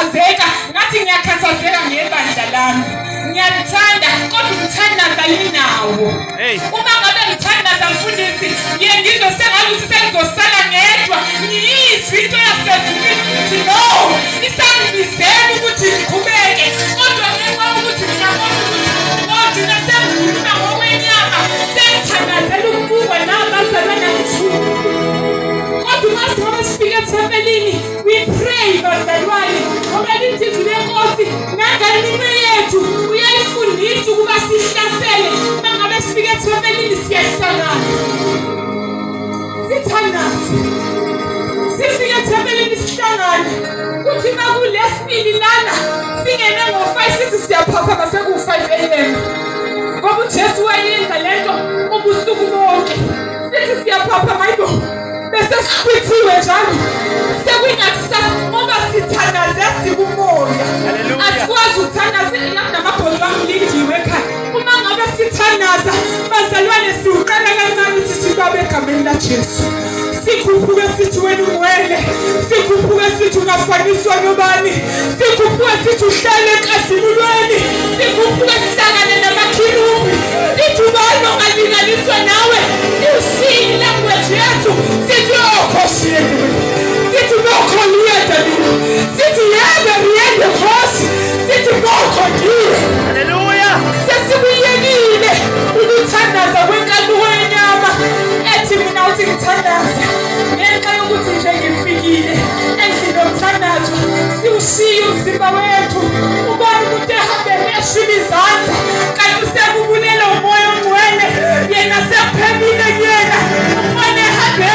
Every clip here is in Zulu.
ngiyakhathazeka ngathi ngiyakhathazeka ngebandla lami. Ngiyalithanda kodwa umthandaza linawo. Uma ngabe ngithandaza mfundisi ngiye ngizwe sengaluthi sengizosala ngedwa ngiyizwe into yasezulwini no isangibizela ukuthi ngiqhubeke kodwa ngenxa yokuthi ngiyabona ukuthi kodwa sengikhuluma ngokwenyama sengithandazela ukubukwa nabazalwana ngithula. Kodwa uma sifika ethempelini we pray bazalwane ngoba lithi izwi lenkosi nangalimi yethu uyayifundisa ukuba sihlasele uma ngabe sifika ethempelini siyahlangana sithandaze sifika ethempelini sihlangane kuthi makulesibili lana singene ngo-5 sithi siyaphaphama seku-5 AM ngoba uJesu wayenza lento ubusuku bonke sithi siyaphaphama yibo bese sichithiwe njalo sekuyingakusa ngoba sithandaze sikumoya asikwazi ukuthandaza namabhodlo angilindiwe ekhaya uma ngabe sithandaza bazalwane siwuqala kancane sithi babe egameni laJesu sikhuphuke sithi wena ungcwele sikhuphuke sithi ungafaniswa nobani sikhuphuke sithi uhlale enkasilulweni sikhuphuke sihlangane namakhirubi sithi ubani ongalinganiswa nawe siwushiye ilanguage yethu sithi okhosi yethu sithi nokho liyeda sithi yebe liyeda khosi sithi nokho ndiwe haleluya sesibuyekile ukuthandaza kwenkaluko yenyama ethi mina uthi ngithandaza ngenxa yokuthi nje ngifikile endlini yomthandazo siwushiye umzimba wethu ubani umuntu ehambe eshila izandla kanti sekubulela umoya ongcwele yena sephemile kuyena umoya ehambe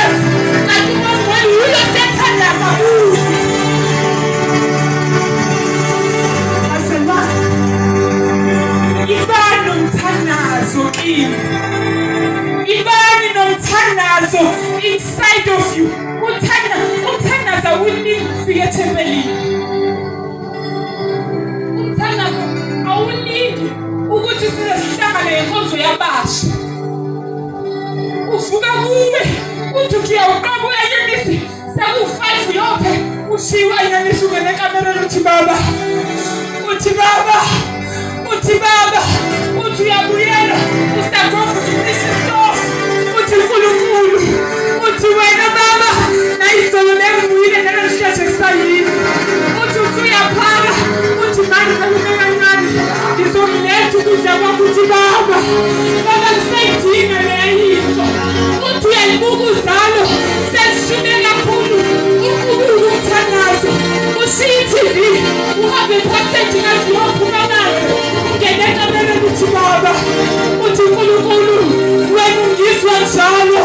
kanti umoya ongcwele ulo sethandaza kuyo asemana ibani nomthandazo kimi ibani nomthandazo inside of you umthandazo awulindi kufika ethempelini umthandazo awulindi ukuthi sihlangane nenkonzo yabasha uvuka kuwe uthi ngiyawuqaba uyanisi seku-5 yophe ushiwa ayanisi ungene kamereni uthi baba uthi uyabuyela usagofa ufinishe stof uthi nkulunkulu uthi wena baba nayizolo lengibuyile naloshiyaje kusayini uthi usuyaphaka uthi manje sekume kancane ngizomletha ukudla kwakho uthi baba ngisayidinga leyinto uthi uyalibuka uzalo sesishune kakhulu umthandazo ushiye i-TV uhambe ephasejini ngathi yophuma nazo ungene ekamereni uthi baba uthi nkulunkulu wena ungizwa njalo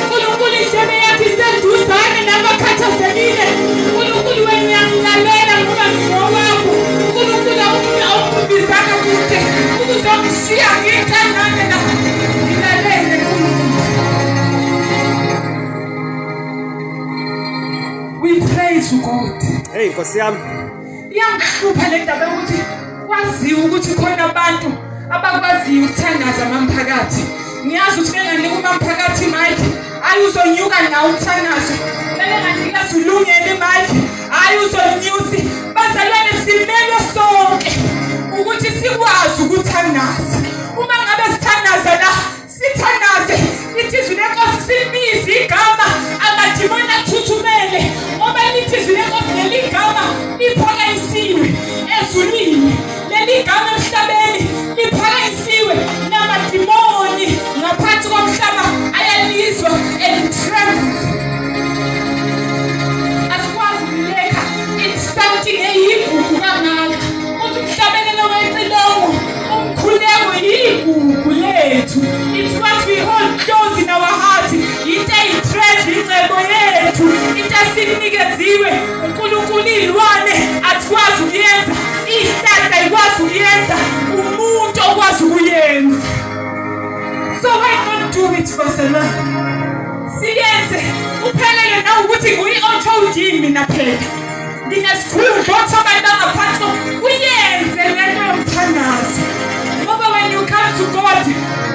nkulunkulu indlebe yakho iseduzane nabakhathazekile nkulunkulu wena uyangilalela ngoba ngingowakho nkulunkulu awungibizanga kude ukuzongishiya ngiyithandane na ngilalele nkulunkulu. We pray to God. Hey Nkosi yami. Iyangihlupha le ndaba yokuthi kwaziwa ukuthi khona abantu abakwaziyo ukuthandaza mamphakathi. Ngiyazi ukuthi benganika umamphakathi imike, hayi uzonyuka nawo umthandazo. Benganika ulungele imike, hayi uzonyusi. Bazalwane simelwe sonke ukuthi sikwazi ukuthandaza. Uma ngabe sithandaza la, sithandaze izwi lenkosi silibize igama amadimoni athuthumele ngoba lithi izwi lenkosi leli gama liphakanyisiwe ezulwini leli gama emhlabeni liphakanyisiwe namadimoni ngaphansi komhlaba ayalizwa and-tremble. Asikwazi kuleka it's something eyigugu kangaka uthi umhlabeni nowecilongo umkhuleko yigugu lethu. It's what we hold close in our heart. Into eyitreasure incebo yethu into esinikeziwe uNkulunkulu ilwane asikwazi ukuyenza ihlahla ikwazi ukuyenza umuntu okwazi ukuyenza. So why not do it Basela? Siyenze uphelele na ukuthi nguyi-OTD mina phela nginesikhulu ndothi abantu ngaphansi uyenze lento yomthandazo ngoba when you come to God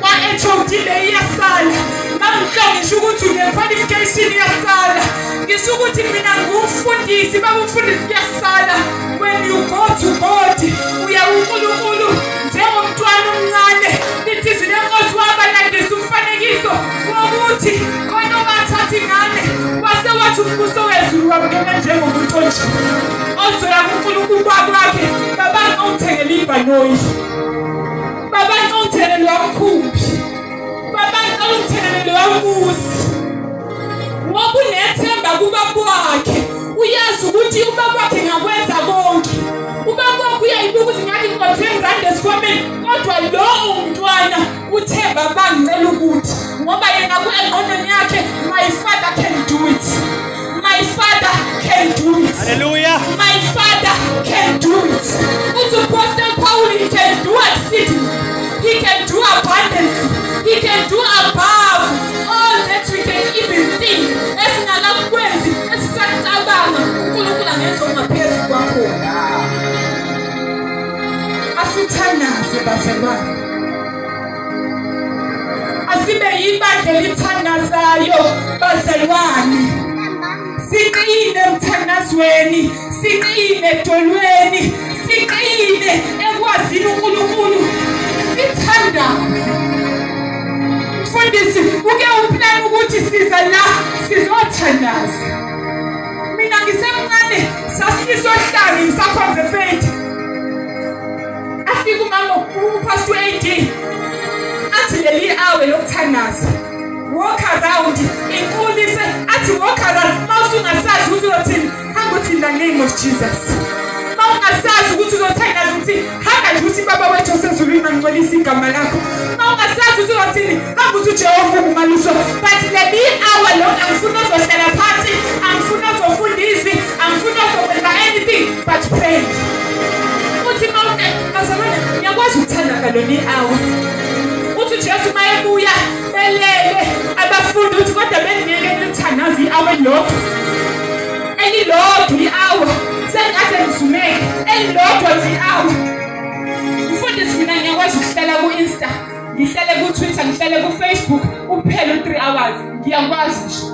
kwa-HOD le iyasala mamhlo ngisho ukuthi une-qualification iyasala ngisho ukuthi mina ngumfundisi babumfundisi kuyasala when you go to God, uya uNkulunkulu njengomntwana omncane. Lithi izwi leNkosi wabalandisa umfanekiso wokuthi khona ongathathi ingane wase wathi umbuso wezulu wamkela njengomuntu onje. Ozoya kuNkulunkulu kwakhe, babantu ongithengele ibhanoyi, babantu ongithengele wamkhumbi, babantu ongithengele wambusi. Ngoba unethemba kubaba wakhe, uyazi ukuthi ubaba wakhe ngakwenza konke. Ubaba wakhe uyayibuka ukuthi ngathi ngo-R10 esikhwameni, kodwa lo umntwana uthemba bangicela ukuthi ngoba yena ku-engqondweni yakhe, my father can do it. My father can do it. Hallelujah. My father can do it. Uthi Apostle Paul, he can do exceeding. He can do abundantly. He can do above all that we can even think. Esingalakwenzi, esisacabanga, uNkulunkulu angenza ongaphezulu kwakho. Asithandaze bazalwane. Asibe yibandla elithandazayo bazalwane. Siqine emthandazweni, siqine edolweni, siqine ekwazini uNkulunkulu. Sithandaze. Mfundisi, uke uplan ukuthi siza la sizothandaza. Mina ngisemncane sasisohlanga ngisakhonze faith. Afika umama upastor AD athi leli hour lokuthandaza. Walk around, inkulise athi walk around. Mawusungasazi ukuthi uzothini, hamba uthi in the name of Jesus. Mawungasazi ukuthi uzothandaza uthi hamba nje uthi baba wethu osezulwini angcolisa igama lakho. Mawungasazi ukuthi uzothini, hamba uthi uJehova ungumaliso. But leli hour lo angifuna uzohlala phansi, angifuna uzofundisa, angifuna uzokwenza anything but pray. Uthi bazalwane, ngiyakwazi ukuthanda ngaleli hour. Uthi Jesu mayebuya belele abafundi uthi kodwa bengeke lithandaze i-hour lokho. Elilodwa i-hour sengaze ngizumeke, elilodwa i-hour. Mfundisi, mina ngiyakwazi ukuhlala ku-Insta, ngihlale ku-Twitter, ngihlale ku-Facebook kuphela u-3 hours. Ngiyakwazi nje.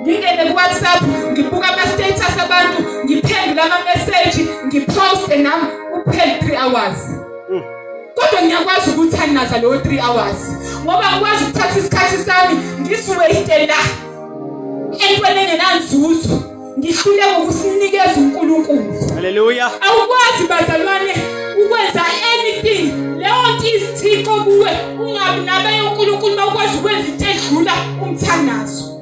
Ngingene ku-WhatsApp, ngibuka ama-status abantu, ngiphendula ama-message, ngiposte nami kuphela 3 hours. Kodwa ngiyakwazi ukuthandaza lo 3 hours ngoba ngikwazi ukuthatha isikhathi sami ngisiwaste la entweni engenanzuzo, ngihluleke ukusinikeza uNkulunkulu. Hallelujah. Awukwazi bazalwane ukwenza anything leyo nto isithixo kuwe, ungabi nabe uNkulunkulu. Mawukwazi ukwenza into edlula umthandazo,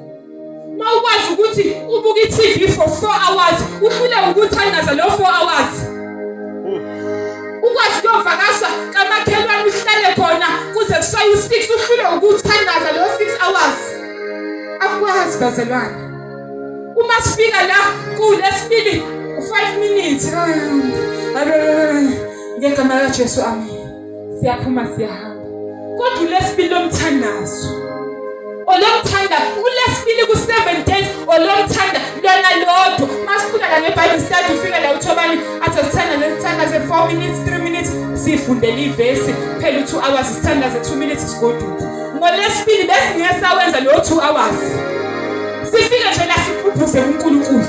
mawukwazi ukuthi ubuka iTV for 4 hours, uhlule ukuthandaza lo 4 hours. Ukwazi ukuvakasha kamakhelwane uhlale khona kuze kushaye u6, uhlule ukuthandaza lo 6 hours. Akwazi bazalwane. Uma sifika la kulesibili 5 minutes, ngegama likaJesu amen, siyaphuma siyahamba. Kodwa lesibili lomthandazo olomthanda ulesibili ku7 days olomthanda lona lodwa. Masifika la ngeBible study ufika la uthobani athi sithandaze 4 minutes 3 minutes, sifundele ivesi phela 2 hours, sithandaze 2 minutes sigoduka. Ngolesibili bese ngiyasawenza lo 2 hours. Sifike nje la siphuphuze uNkulunkulu,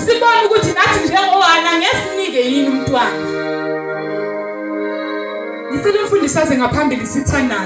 sibone ukuthi nathi njengowana ngesinike yini umntwana. Ngicela umfundisi aze ngaphambili sithandaze.